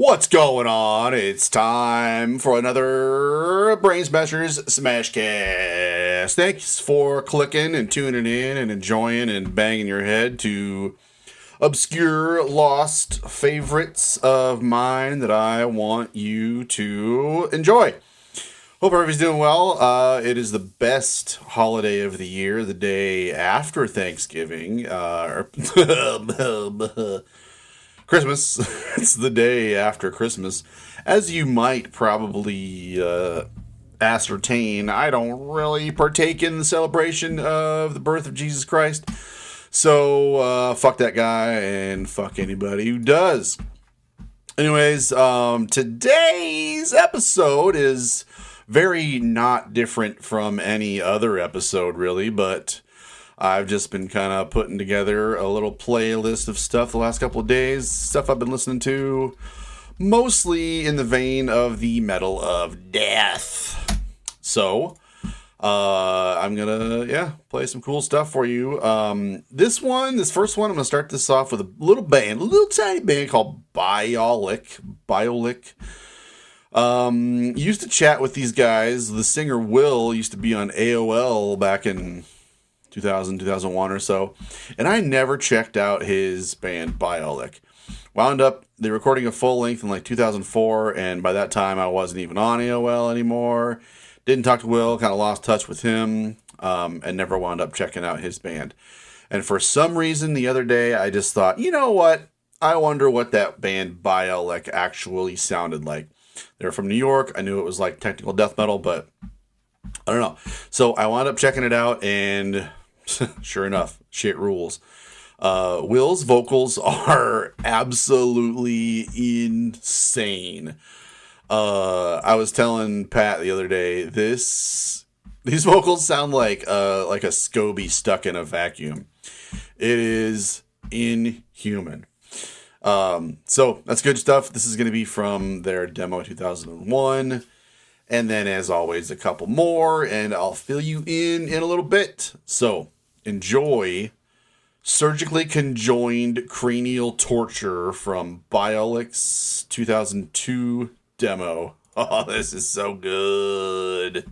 What's going on? It's time for another Brainsmasher's Smashcast. Thanks for clicking and tuning in and enjoying and banging your head to obscure, lost favorites of mine that I want you to enjoy. Hope everybody's doing well. It is the best holiday of the year, the day after Thanksgiving. Christmas. It's the day after Christmas. As you might probably ascertain, I don't really partake in the celebration of the birth of Jesus Christ. So, fuck that guy and fuck anybody who does. Anyways, today's episode is very not different from any other episode, really, but I've just been kind of putting together a little playlist of stuff the last couple of days, stuff I've been listening to, mostly in the vein of the metal of death. So, I'm gonna, play some cool stuff for you. This first one, I'm gonna start this off with a little tiny band called Biolich. Used to chat with these guys. The singer Will used to be on AOL back in 2001 or so, and I never checked out his band Biolich. Wound up they recording a full length in like 2004, and by that time I wasn't even on AOL anymore. Didn't talk to Will, kind of lost touch with him, and never wound up checking out his band. And for some reason the other day I just thought, you know what? I wonder what that band Biolich actually sounded like. They're from New York. I knew it was like technical death metal, but I don't know. So I wound up checking it out, and sure enough, shit rules. Will's vocals are absolutely insane. I was telling Pat the other day, these vocals sound like a SCOBY stuck in a vacuum. It is inhuman. So that's good stuff. This is going to be from their demo 2001. And then, as always, a couple more, and I'll fill you in a little bit. So, enjoy Surgically Conjoined Cranial Torture from Biolich's 2002 demo. Oh, this is so good.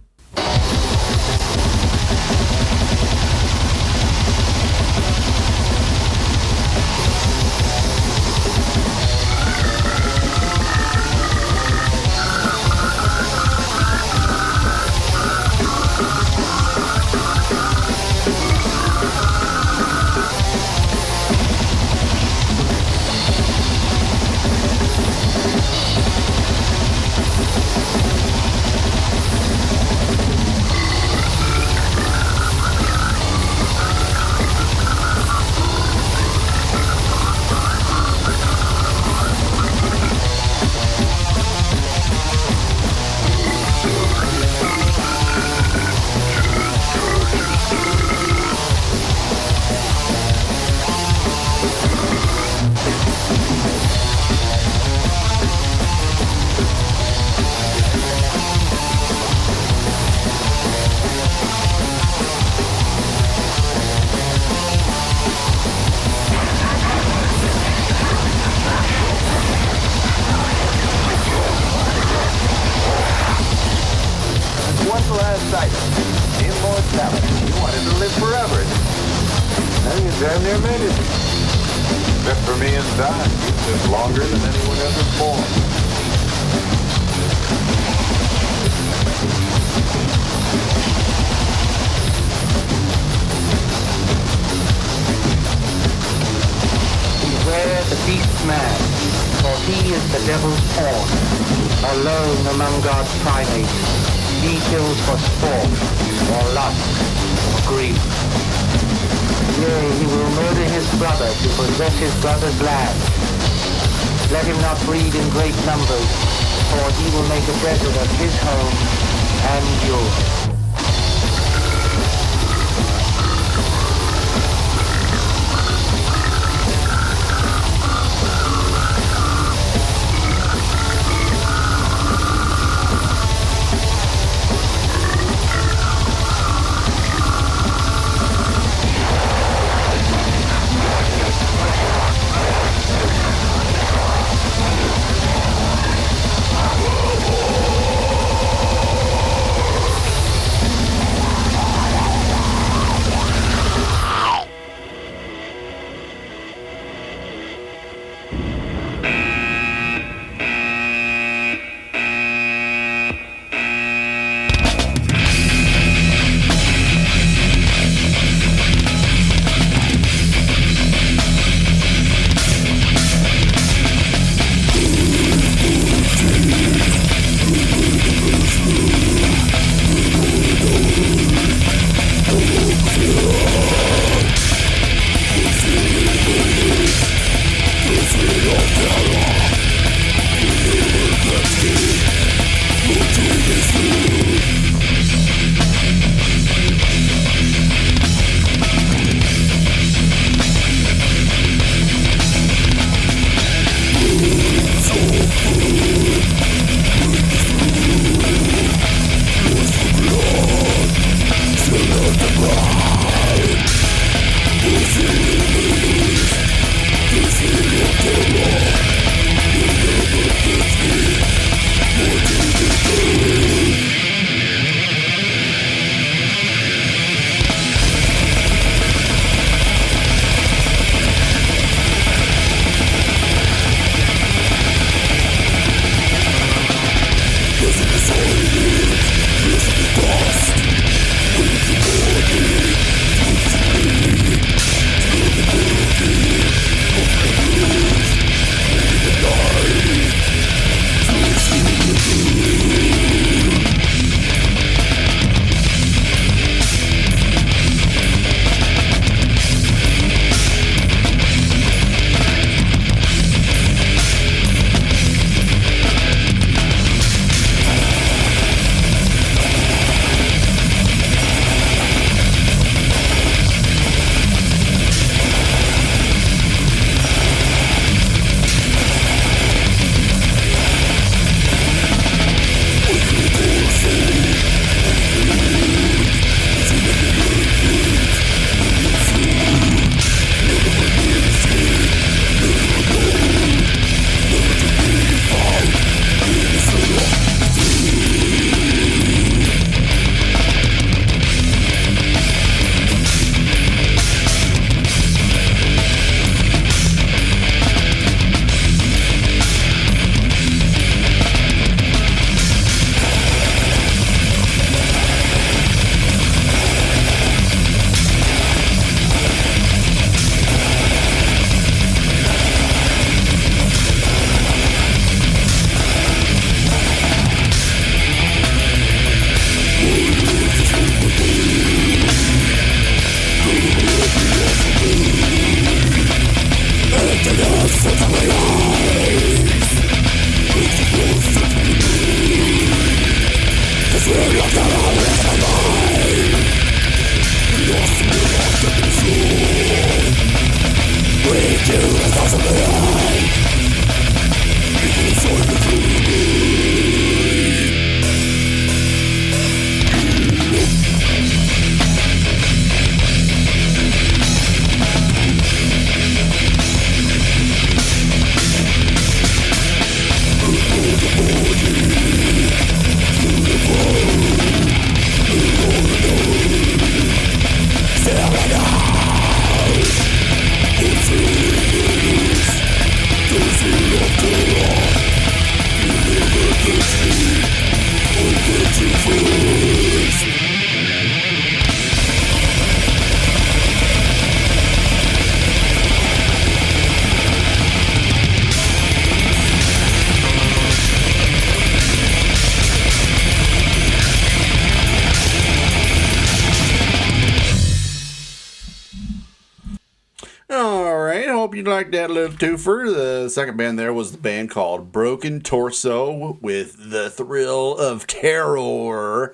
You liked that little twofer. The second band there was the band called Broken Torso with The Thrill of Terror.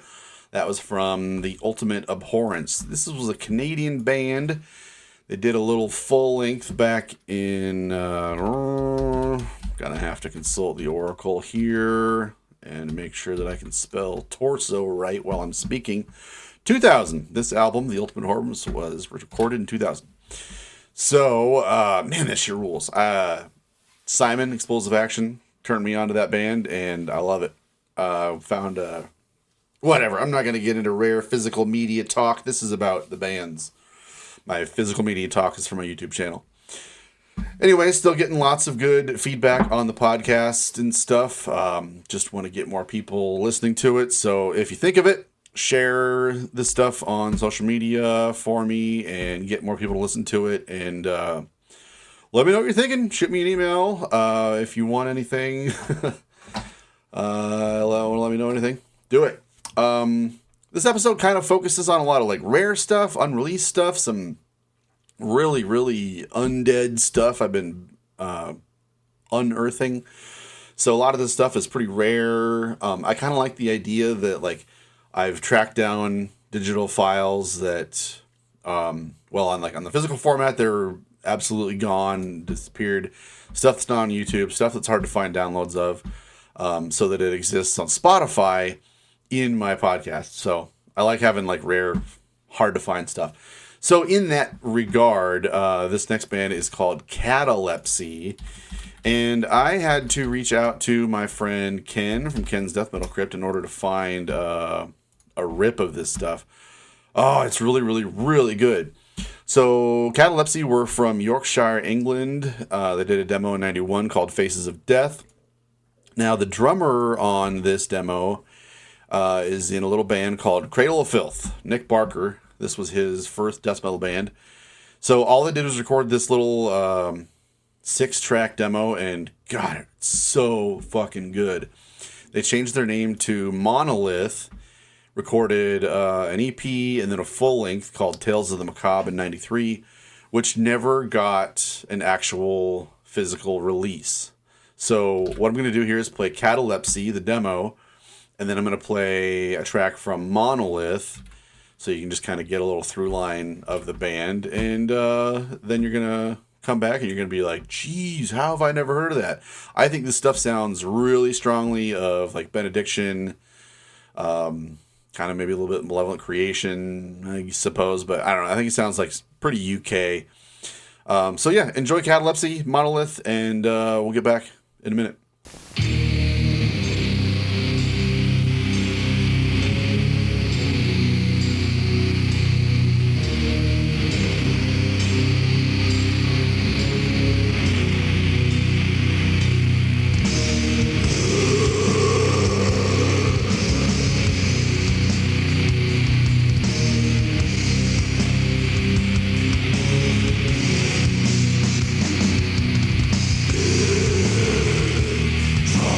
That was from The Ultimate Abhorrence. This was a Canadian band. They did a little full length back in... gonna have to consult the Oracle here and make sure that I can spell torso right while I'm speaking. 2000. This album, The Ultimate Abhorrence, was recorded in 2000. So, man, that shit rules. Simon, Explosive Action, turned me onto that band, and I love it. Found, whatever. I'm not going to get into rare physical media talk. This is about the bands. My physical media talk is from my YouTube channel. Anyway, still getting lots of good feedback on the podcast and stuff. Just want to get more people listening to it. So if you think of it, share this stuff on social media for me and get more people to listen to it. And let me know what you're thinking. Shoot me an email if you want anything. Let me know anything. Do it. This episode kind of focuses on a lot of like rare stuff, unreleased stuff, some really, really undead stuff I've been unearthing. So a lot of this stuff is pretty rare. I kind of like the idea that like I've tracked down digital files that, on the physical format, they're absolutely gone, disappeared. Stuff that's not on YouTube, stuff that's hard to find downloads of, so that it exists on Spotify in my podcast. So I like having like rare, hard to find stuff. So in that regard, this next band is called Catalepsy. And I had to reach out to my friend Ken from Ken's Death Metal Crypt in order to find a rip of this stuff. Oh, it's really, really, really good. So Catalepsy were from Yorkshire, England. They did a demo in 91 called Faces of Death. Now, the drummer on this demo is in a little band called Cradle of Filth, Nick Barker. This was his first death metal band. So all they did was record this little 6-track demo, and God, it's so fucking good. They changed their name to Monolith, recorded an EP and then a full length called Tales of the Macabre in 93, which never got an actual physical release. So what I'm going to do here is play Catalepsy, the demo, and then I'm going to play a track from Monolith, so you can just kind of get a little through line of the band, and then you're going to come back and you're going to be like, geez, how have I never heard of that? I think this stuff sounds really strongly of like Benediction, kind of maybe a little bit Malevolent Creation, I suppose, but I don't know. I think it sounds like pretty UK. So yeah, enjoy Catalepsy, Monolith, and we'll get back in a minute. Try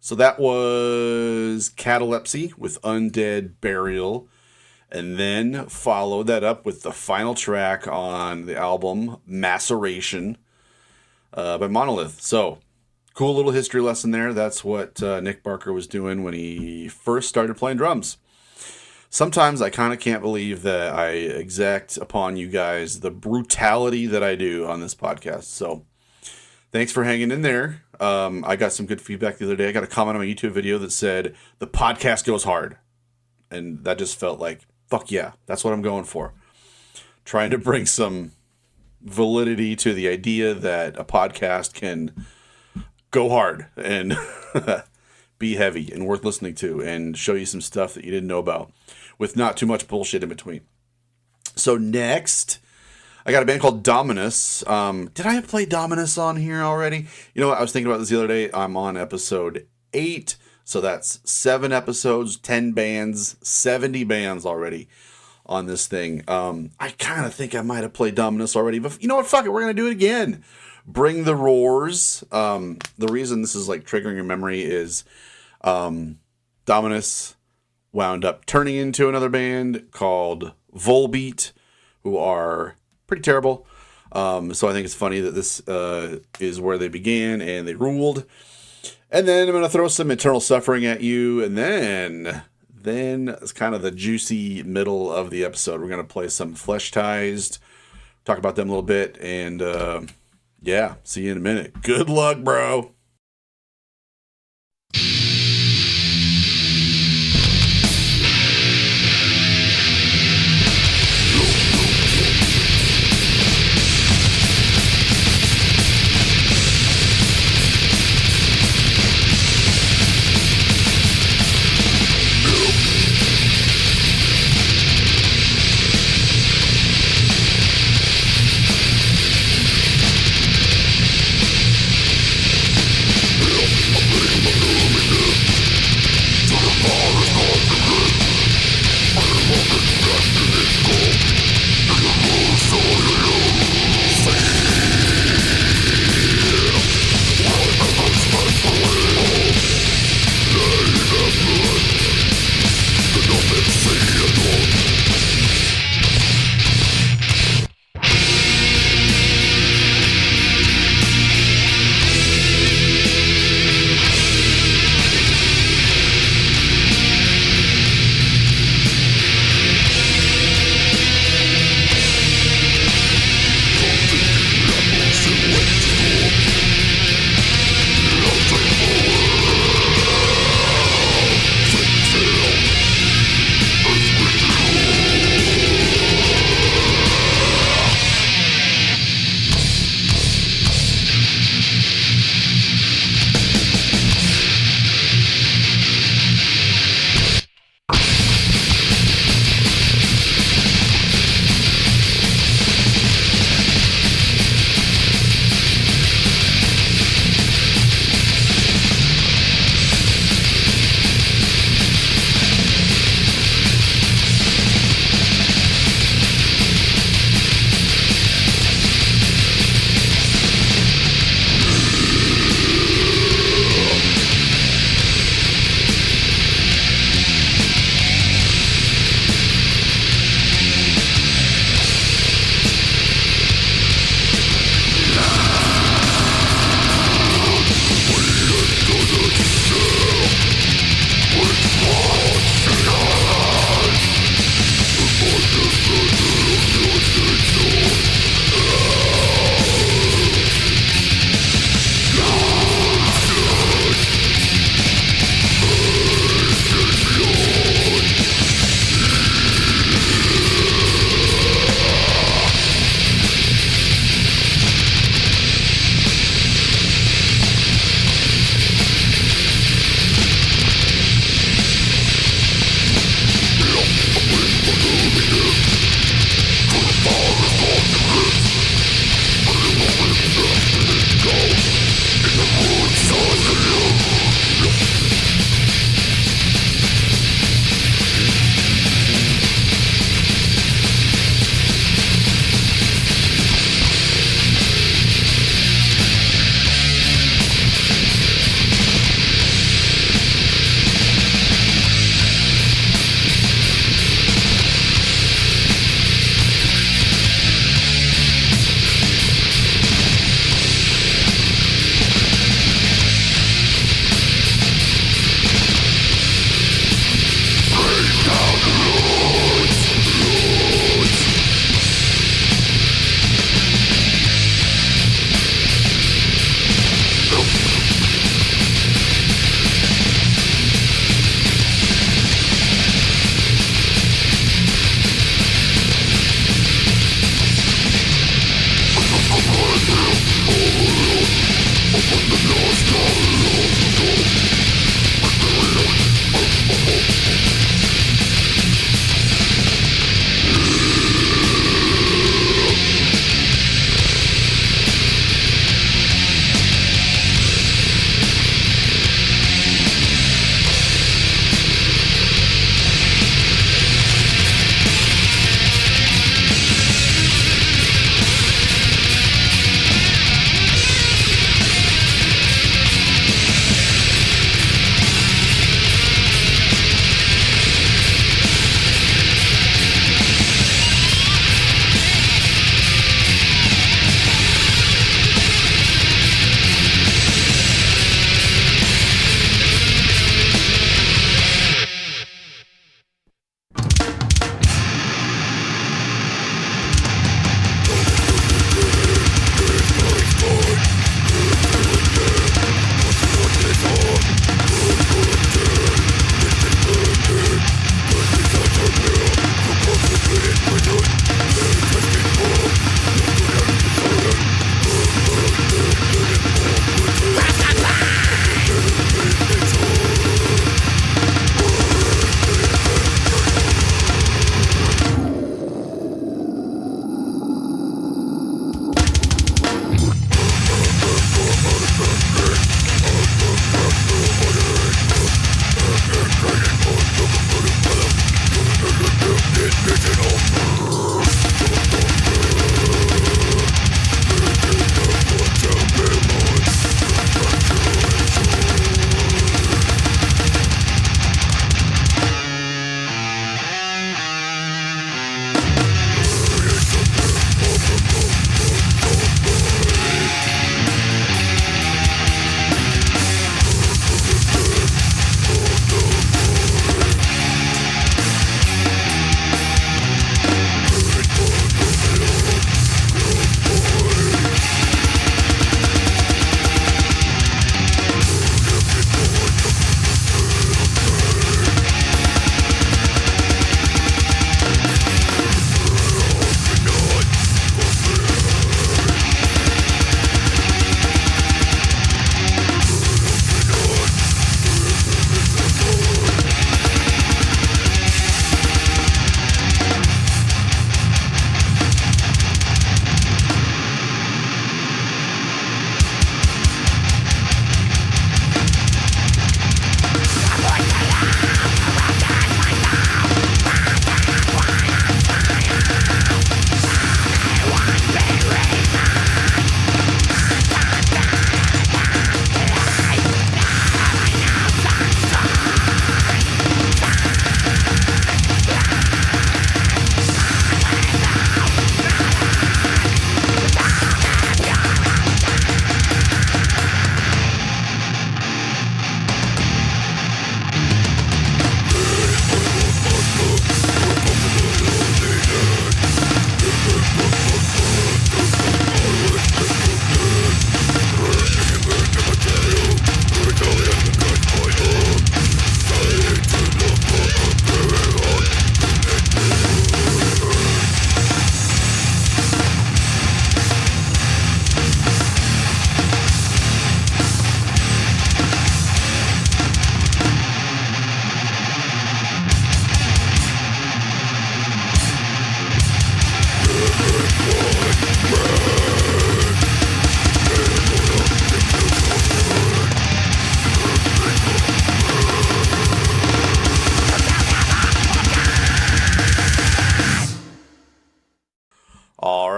So that was Catalepsy with Undead Burial. And then followed that up with the final track on the album, Maceration, by Monolith. So, cool little history lesson there. That's what Nick Barker was doing when he first started playing drums. Sometimes I kind of can't believe that I exact upon you guys the brutality that I do on this podcast. So, thanks for hanging in there. I got some good feedback the other day. I got a comment on my YouTube video that said, the podcast goes hard. And that just felt like, fuck yeah, that's what I'm going for. Trying to bring some validity to the idea that a podcast can go hard and be heavy and worth listening to and show you some stuff that you didn't know about with not too much bullshit in between. So next, I got a band called Dominus. Did I play Dominus on here already? You know what? I was thinking about this the other day. I'm on episode 8. So that's 7 episodes, 10 bands, 70 bands already on this thing. I kind of think I might have played Dominus already, but you know what? Fuck it. We're going to do it again. Bring the Roars. The reason this is like triggering your memory is Dominus wound up turning into another band called Volbeat, who are pretty terrible. So I think it's funny that this is where they began and they ruled. And then I'm going to throw some Eternal Suffering at you. And then it's kind of the juicy middle of the episode. We're going to play some Fleshtized, talk about them a little bit. And yeah, see you in a minute. Good luck, bro.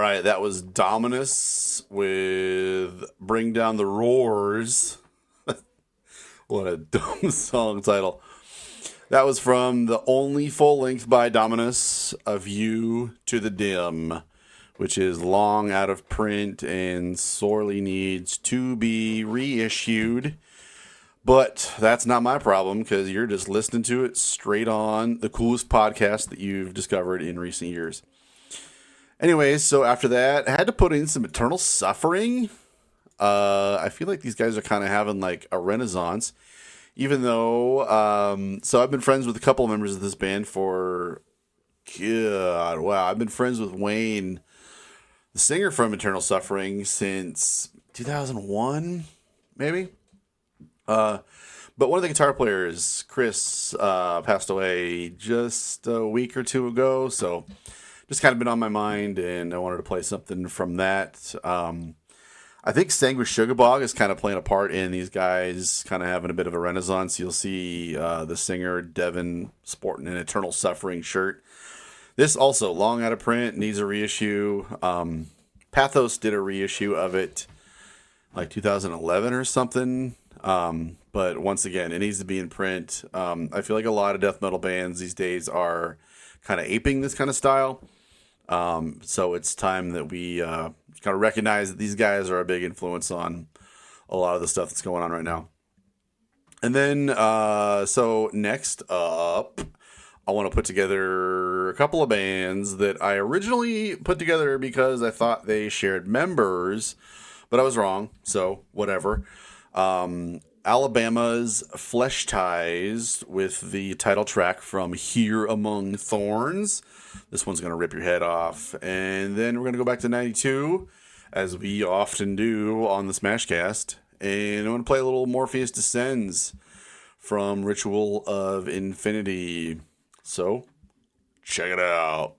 right, that was Dominus with Bring Down the Roars. What a dumb song title. That was from the only full length by Dominus, A View to the Dim, which is long out of print and sorely needs to be reissued. But that's not my problem, because you're just listening to it straight on the coolest podcast that you've discovered in recent years. Anyways, so after that, I had to put in some Eternal Suffering. I feel like these guys are kind of having like a renaissance. Even though, so I've been friends with a couple of members of this band for, I've been friends with Wayne, the singer from Eternal Suffering, since 2001, maybe. But one of the guitar players, Chris, passed away just a week or two ago, so just kind of been on my mind, and I wanted to play something from that. I think Sanguish Sugarbog is kind of playing a part in these guys kind of having a bit of a renaissance. You'll see the singer, Devin, sporting an Eternal Suffering shirt. This also, long out of print, needs a reissue. Pathos did a reissue of it like 2011 or something. But once again, it needs to be in print. I feel like a lot of death metal bands these days are kind of aping this kind of style. So it's time that we kind of recognize that these guys are a big influence on a lot of the stuff that's going on right now. And then, so next up, I want to put together a couple of bands that I originally put together because I thought they shared members, but I was wrong. So whatever. Alabama's Fleshtized with the title track from Here Among Thorns. This one's going to rip your head off. And then we're going to go back to 92, as we often do on the Smashcast. And I'm going to play a little Morpheus Descends from Ritual of Infinity. So, check it out.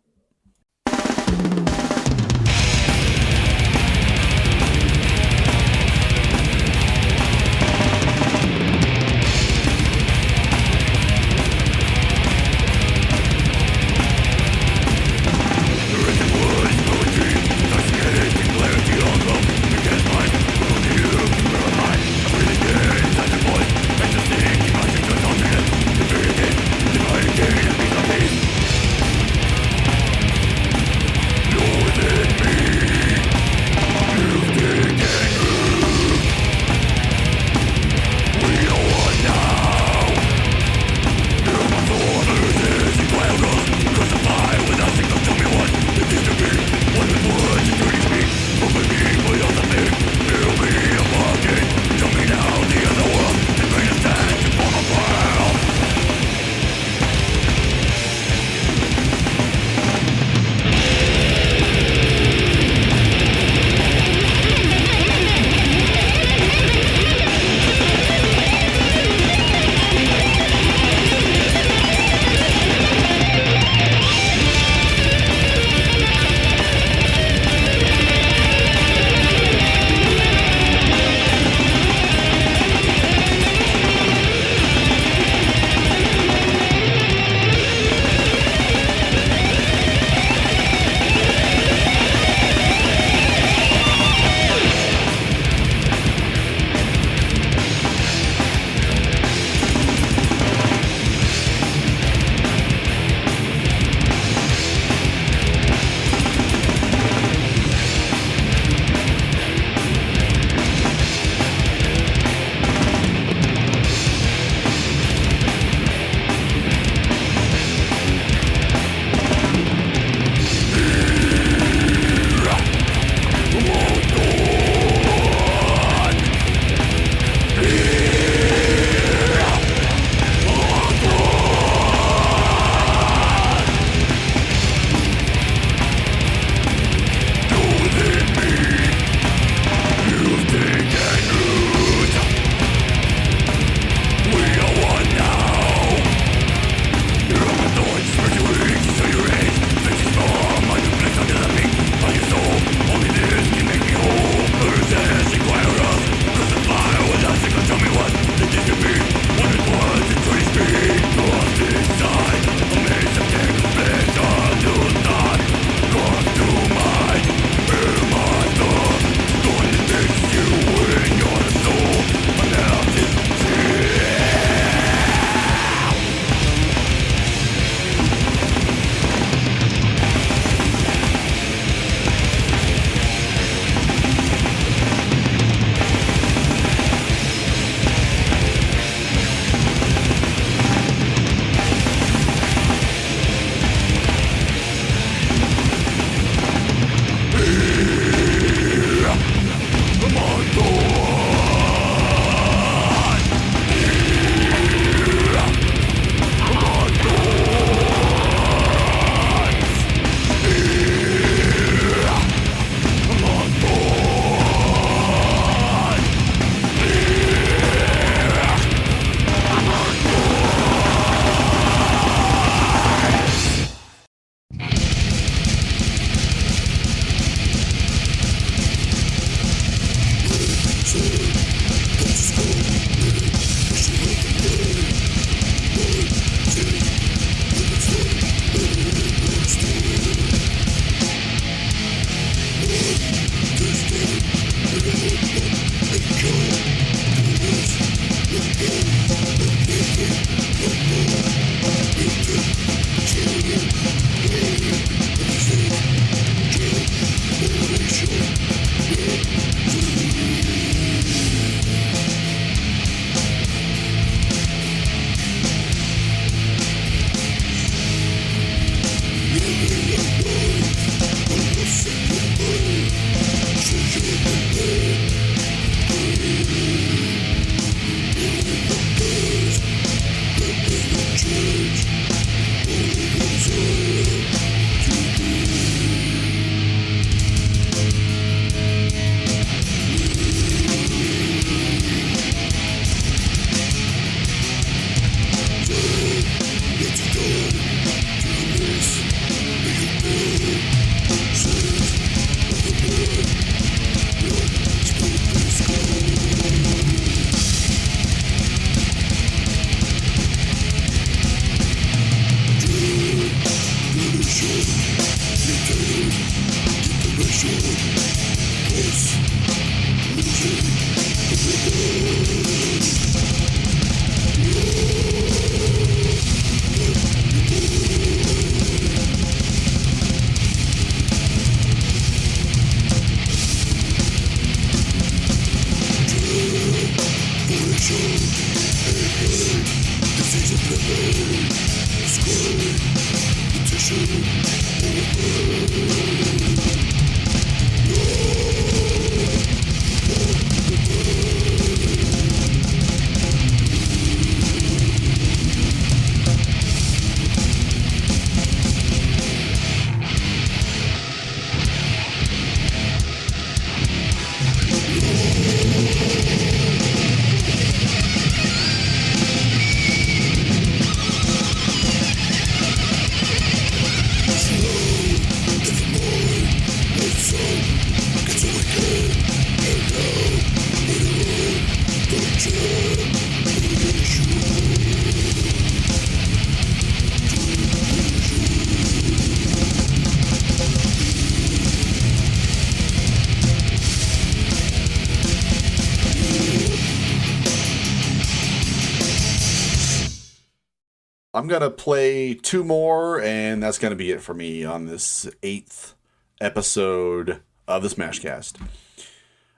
I'm going to play two more, and that's going to be it for me on this 8th episode of the Smashcast.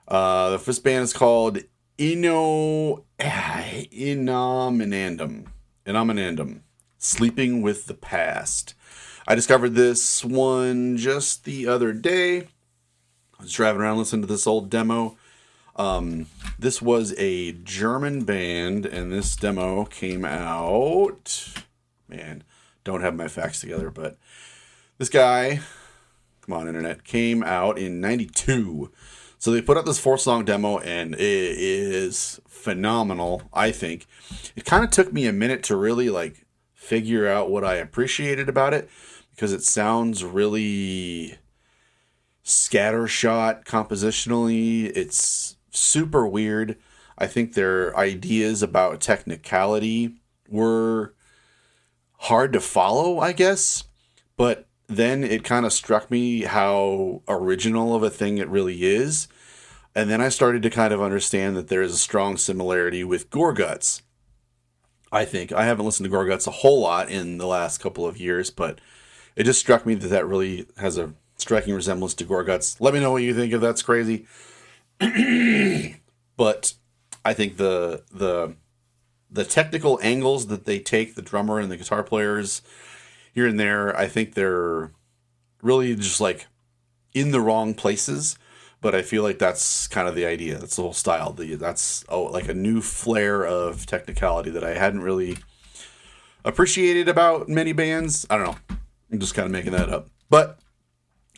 The first band is called Innominandum. Sleeping with the Past. I discovered this one just the other day. I was driving around listening to this old demo. This was a German band, and this demo came out... Man, don't have my facts together, but this guy, come on, internet, came out in 92. So they put out this 4-song demo, and it is phenomenal, I think. It kind of took me a minute to really, figure out what I appreciated about it, because it sounds really scattershot compositionally. It's super weird. I think their ideas about technicality were hard to follow, I guess, but then it kind of struck me how original of a thing it really is, and then I started to kind of understand that there is a strong similarity with Gorguts. I think I haven't listened to Gorguts a whole lot in the last couple of years, but it just struck me that really has a striking resemblance to Gorguts. Let me know what you think if that's crazy. But I think the technical angles that they take, the drummer and the guitar players here and there, I think they're really just in the wrong places. But I feel like that's kind of the idea. That's the whole style. That's a new flair of technicality that I hadn't really appreciated about many bands. I don't know. I'm just kind of making that up. But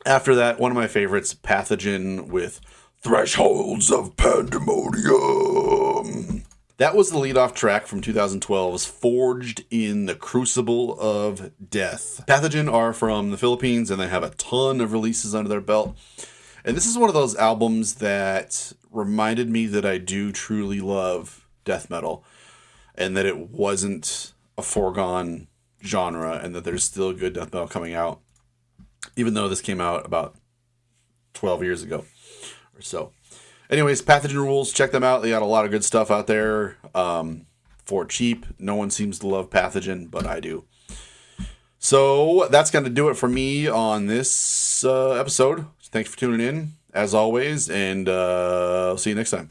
after that, one of my favorites, Pathogen with Thresholds of Pandemonium. That was the lead-off track from 2012's Forged in the Crucible of Death. Pathogen are from the Philippines, and they have a ton of releases under their belt. And this is one of those albums that reminded me that I do truly love death metal, and that it wasn't a foregone genre, and that there's still good death metal coming out, even though this came out about 12 years ago or so. Anyways, Pathogen rules. Check them out. They got a lot of good stuff out there for cheap. No one seems to love Pathogen, but I do. So that's going to do it for me on this episode. Thanks for tuning in, as always, and I'll see you next time.